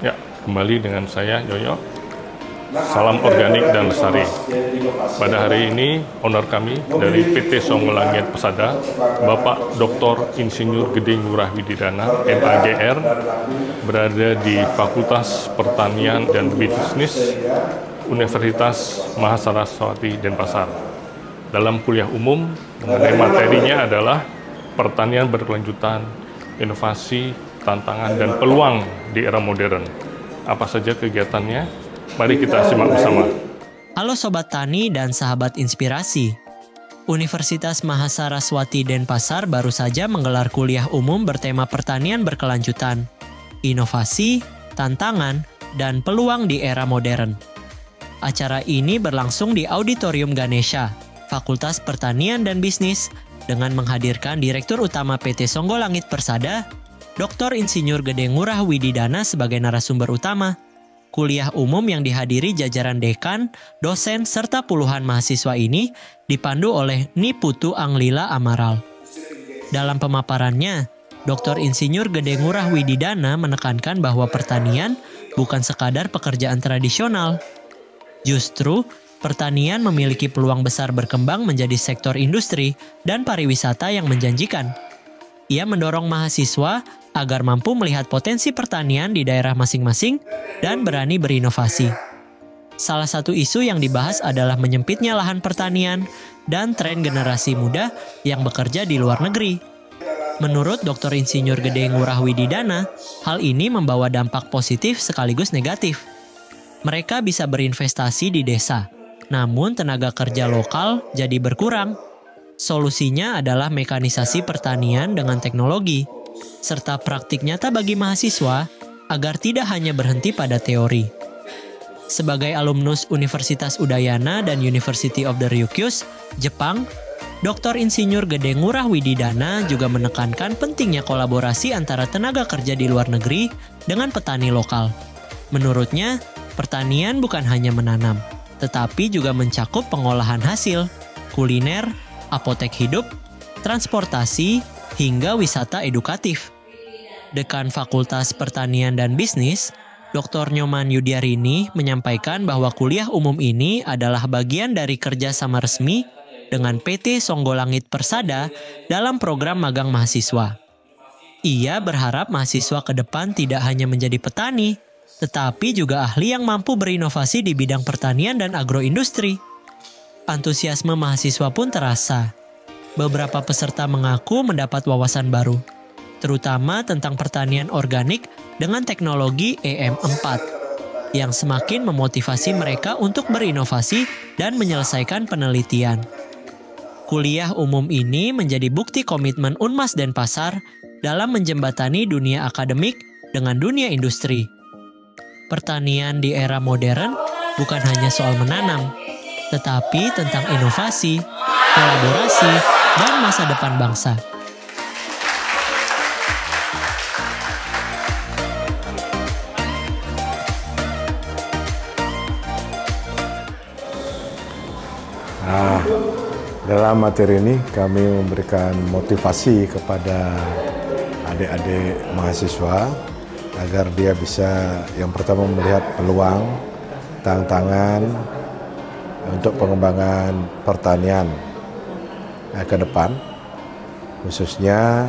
Ya, kembali dengan saya Yoyo. Salam organik dan lestari. Pada hari ini, owner kami dari PT Songgolangit Persada, Bapak Dr. Insinyur Gedeng Ngurah Wididana, MAGR, berada di Fakultas Pertanian dan Bisnis Universitas Mahasaraswati Denpasar. Dalam kuliah umum, mengenai materinya adalah pertanian berkelanjutan, inovasi, tantangan, dan peluang di era modern. Apa saja kegiatannya? Mari kita simak bersama. Halo Sobat Tani dan sahabat inspirasi. Universitas Mahasaraswati Denpasar baru saja menggelar kuliah umum bertema pertanian berkelanjutan, inovasi, tantangan, dan peluang di era modern. Acara ini berlangsung di Auditorium Ganesha, Fakultas Pertanian dan Bisnis, dengan menghadirkan Direktur Utama PT Songgolangit Persada, Dr. Insinyur Gedeng Ngurah Wididana sebagai narasumber utama. Kuliah umum yang dihadiri jajaran dekan, dosen, serta puluhan mahasiswa ini dipandu oleh Niputu Anglila Amaral. Dalam pemaparannya, Dr. Insinyur Gedeng Ngurah Wididana menekankan bahwa pertanian bukan sekadar pekerjaan tradisional. Justru, pertanian memiliki peluang besar berkembang menjadi sektor industri dan pariwisata yang menjanjikan. Ia mendorong mahasiswa agar mampu melihat potensi pertanian di daerah masing-masing dan berani berinovasi. Salah satu isu yang dibahas adalah menyempitnya lahan pertanian dan tren generasi muda yang bekerja di luar negeri. Menurut Dr. Insinyur Gedeng Ngurah Wididana, hal ini membawa dampak positif sekaligus negatif. Mereka bisa berinvestasi di desa, namun tenaga kerja lokal jadi berkurang. Solusinya adalah mekanisasi pertanian dengan teknologi, serta praktik nyata bagi mahasiswa agar tidak hanya berhenti pada teori. Sebagai alumnus Universitas Udayana dan University of the Ryukyus, Jepang, Dr. Insinyur Gedeng Ngurah Wididana juga menekankan pentingnya kolaborasi antara tenaga kerja di luar negeri dengan petani lokal. Menurutnya, pertanian bukan hanya menanam, tetapi juga mencakup pengolahan hasil, kuliner, apotek hidup, transportasi, hingga wisata edukatif. Dekan Fakultas Pertanian dan Bisnis, Dr. Nyoman Yudiarini menyampaikan bahwa kuliah umum ini adalah bagian dari kerjasama resmi dengan PT Songgolangit Persada dalam program magang mahasiswa. Ia berharap mahasiswa ke depan tidak hanya menjadi petani, tetapi juga ahli yang mampu berinovasi di bidang pertanian dan agroindustri. Antusiasme mahasiswa pun terasa. Beberapa peserta mengaku mendapat wawasan baru, terutama tentang pertanian organik dengan teknologi EM4, yang semakin memotivasi mereka untuk berinovasi dan menyelesaikan penelitian. Kuliah umum ini menjadi bukti komitmen Unmas Denpasar dalam menjembatani dunia akademik dengan dunia industri. Pertanian di era modern bukan hanya soal menanam, tetapi tentang inovasi, kolaborasi, dan masa depan bangsa. Dalam materi ini kami memberikan motivasi kepada adik-adik mahasiswa agar dia bisa yang pertama melihat peluang, tantangan untuk pengembangan pertanian ke depan, khususnya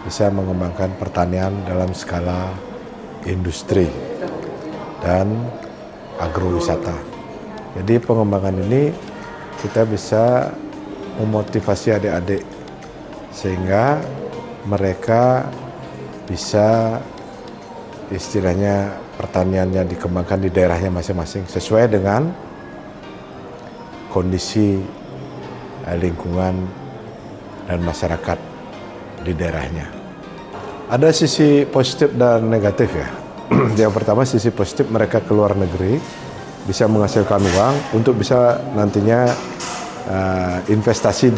bisa mengembangkan pertanian dalam skala industri dan agrowisata. Jadi pengembangan ini kita bisa memotivasi adik-adik sehingga mereka bisa istilahnya pertaniannya dikembangkan di daerahnya masing-masing sesuai dengan kondisi lingkungan dan masyarakat di daerahnya. Ada sisi positif dan negatif ya. Yang pertama sisi positif, mereka keluar negeri bisa menghasilkan uang untuk bisa nantinya investasi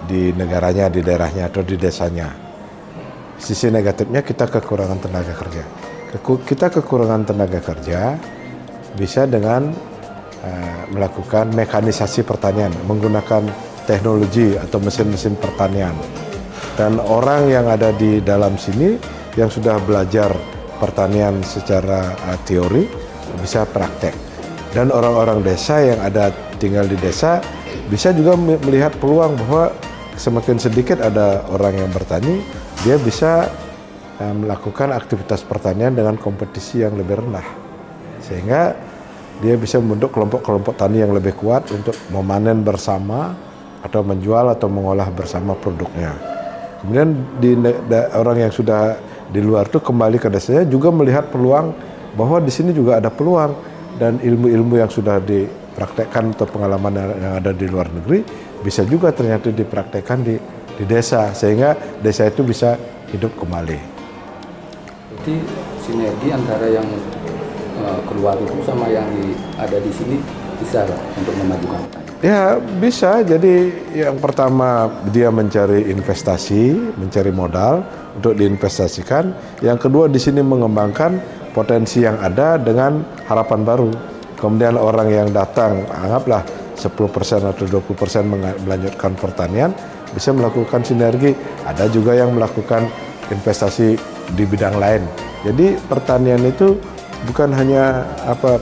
di negaranya, di daerahnya atau di desanya. Sisi negatifnya kita kekurangan tenaga kerja. Kita kekurangan tenaga kerja bisa dengan melakukan mekanisasi pertanian, menggunakan teknologi atau mesin-mesin pertanian. Dan orang yang ada di dalam sini yang sudah belajar pertanian secara teori, bisa praktek. Dan orang-orang desa yang ada tinggal di desa bisa juga melihat peluang bahwa semakin sedikit ada orang yang bertani, dia bisa melakukan aktivitas pertanian dengan kompetisi yang lebih rendah. Sehingga dia bisa membentuk kelompok-kelompok tani yang lebih kuat untuk memanen bersama atau menjual atau mengolah bersama produknya. Kemudian orang yang sudah di luar itu kembali ke desanya juga melihat peluang bahwa di sini juga ada peluang, dan ilmu-ilmu yang sudah dipraktekkan atau pengalaman yang ada di luar negeri bisa juga ternyata dipraktekkan di desa, sehingga desa itu bisa hidup kembali. Jadi sinergi antara yang keluar itu sama yang ada di sini bisa untuk memajukan petani? Ya bisa, jadi yang pertama dia mencari investasi, mencari modal untuk diinvestasikan. Yang kedua di sini mengembangkan potensi yang ada dengan harapan baru. Kemudian orang yang datang, anggaplah 10% atau 20% melanjutkan pertanian, bisa melakukan sinergi. Ada juga yang melakukan investasi di bidang lain. Jadi pertanian itu bukan hanya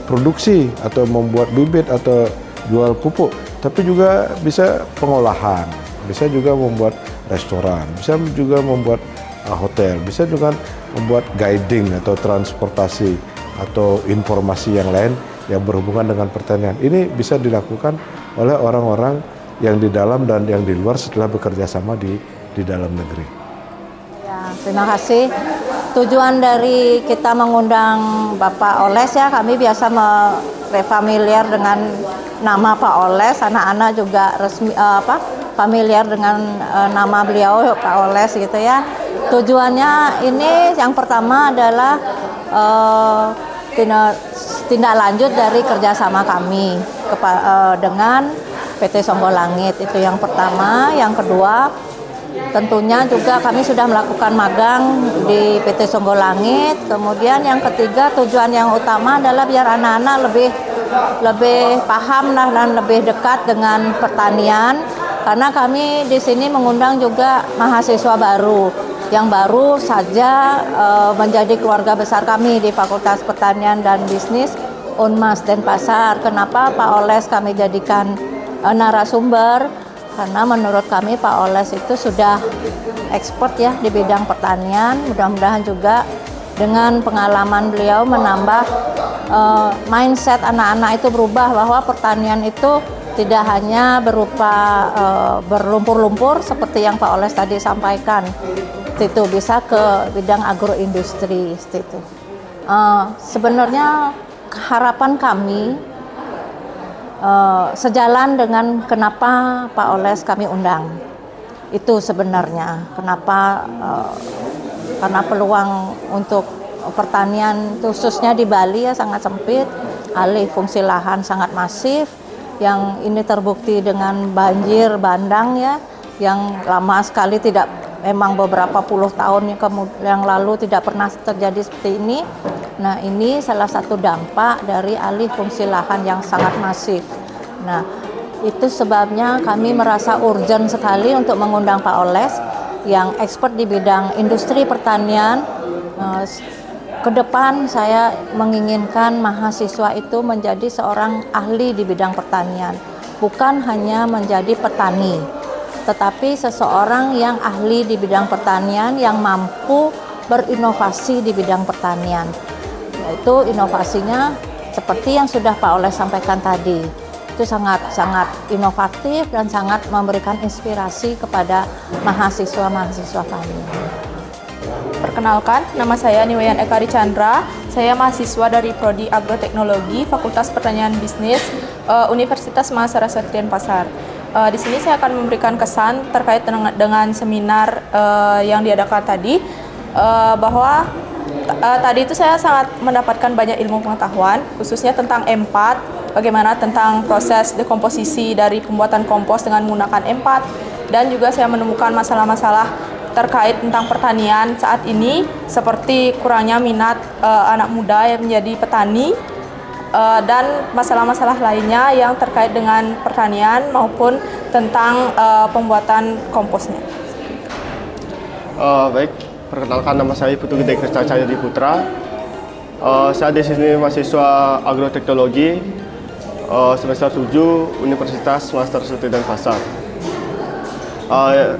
produksi atau membuat bibit atau jual pupuk, tapi juga bisa pengolahan, bisa juga membuat restoran, bisa juga membuat hotel, bisa juga membuat guiding atau transportasi atau informasi yang lain yang berhubungan dengan pertanian. Ini bisa dilakukan oleh orang-orang yang di dalam dan yang di luar setelah bekerja sama di dalam negeri. Ya, terima kasih. Tujuan dari kita mengundang Bapak Oles ya, kami biasa familiar dengan nama Pak Oles, anak-anak juga resmi familiar dengan nama beliau Pak Oles gitu ya. Tujuannya ini yang pertama adalah tindak lanjut dari kerjasama kami dengan PT Songgolangit, itu yang pertama. Yang kedua, tentunya juga kami sudah melakukan magang di PT Songgolangit. Kemudian yang ketiga, tujuan yang utama adalah biar anak-anak lebih paham dan lebih dekat dengan pertanian, karena kami di sini mengundang juga mahasiswa baru yang baru saja menjadi keluarga besar kami di Fakultas Pertanian dan Bisnis Unmas Denpasar. Kenapa Pak Oles kami jadikan narasumber? Karena menurut kami Pak Oles itu sudah ekspert ya di bidang pertanian. Mudah-mudahan juga dengan pengalaman beliau menambah mindset anak-anak itu berubah, bahwa pertanian itu tidak hanya berupa berlumpur-lumpur seperti yang Pak Oles tadi sampaikan. Itu bisa ke bidang agroindustri itu. Sebenarnya harapan kami sejalan dengan kenapa Pak Oles kami undang. Itu sebenarnya kenapa, karena peluang untuk pertanian khususnya di Bali ya sangat sempit, alih fungsi lahan sangat masif, yang ini terbukti dengan banjir bandang ya, yang lama sekali tidak, memang beberapa puluh tahun yang lalu tidak pernah terjadi seperti ini. Nah, ini salah satu dampak dari alih fungsi lahan yang sangat masif. Nah, itu sebabnya kami merasa urgent sekali untuk mengundang Pak Oles yang expert di bidang industri pertanian. Ke depan saya menginginkan mahasiswa itu menjadi seorang ahli di bidang pertanian, bukan hanya menjadi petani, tetapi seseorang yang ahli di bidang pertanian yang mampu berinovasi di bidang pertanian. Yaitu inovasinya seperti yang sudah Pak Oles sampaikan tadi, itu sangat inovatif dan sangat memberikan inspirasi kepada mahasiswa-mahasiswa kami. Perkenalkan, nama saya Niwayan Ekari Chandra. Saya mahasiswa dari Prodi Agroteknologi Fakultas Pertanian Bisnis Universitas Mahasiswa Denpasar. Di sini saya akan memberikan kesan terkait dengan seminar yang diadakan tadi, bahwa tadi itu saya sangat mendapatkan banyak ilmu pengetahuan, khususnya tentang M4, bagaimana tentang proses dekomposisi dari pembuatan kompos dengan menggunakan M4, dan juga saya menemukan masalah-masalah terkait tentang pertanian saat ini, seperti kurangnya minat anak muda yang menjadi petani, dan masalah-masalah lainnya yang terkait dengan pertanian maupun tentang pembuatan komposnya. Baik. Perkenalkan, nama saya Putu Gede Krisna Cahyadi Putra. Saya di sini mahasiswa agroteknologi semester 7 Universitas Master Sutri Denpasar.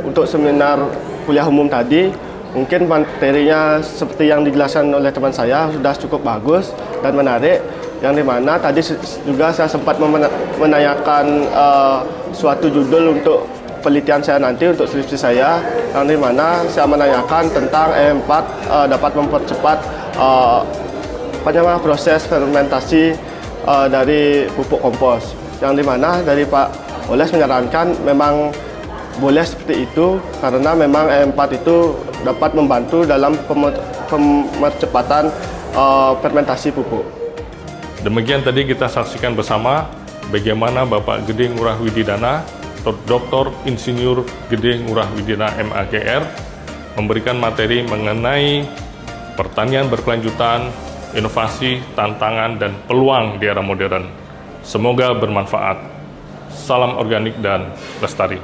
Untuk seminar kuliah umum tadi, mungkin materinya seperti yang dijelaskan oleh teman saya sudah cukup bagus dan menarik. Yang dimana tadi juga saya sempat menanyakan suatu judul untuk penelitian saya nanti untuk skripsi saya, yang dimana saya menanyakan tentang E4 dapat mempercepat proses fermentasi dari pupuk kompos, yang dimana dari Pak Oles menyarankan memang boleh seperti itu karena memang E4 itu dapat membantu dalam pemercepatan fermentasi pupuk. Demikian tadi kita saksikan bersama bagaimana Bapak Gede Ngurah Wididana, Dr. Insinyur Gede Ngurah Wididana MAGR, memberikan materi mengenai pertanian berkelanjutan, inovasi, tantangan, dan peluang di era modern. Semoga bermanfaat. Salam organik dan lestari.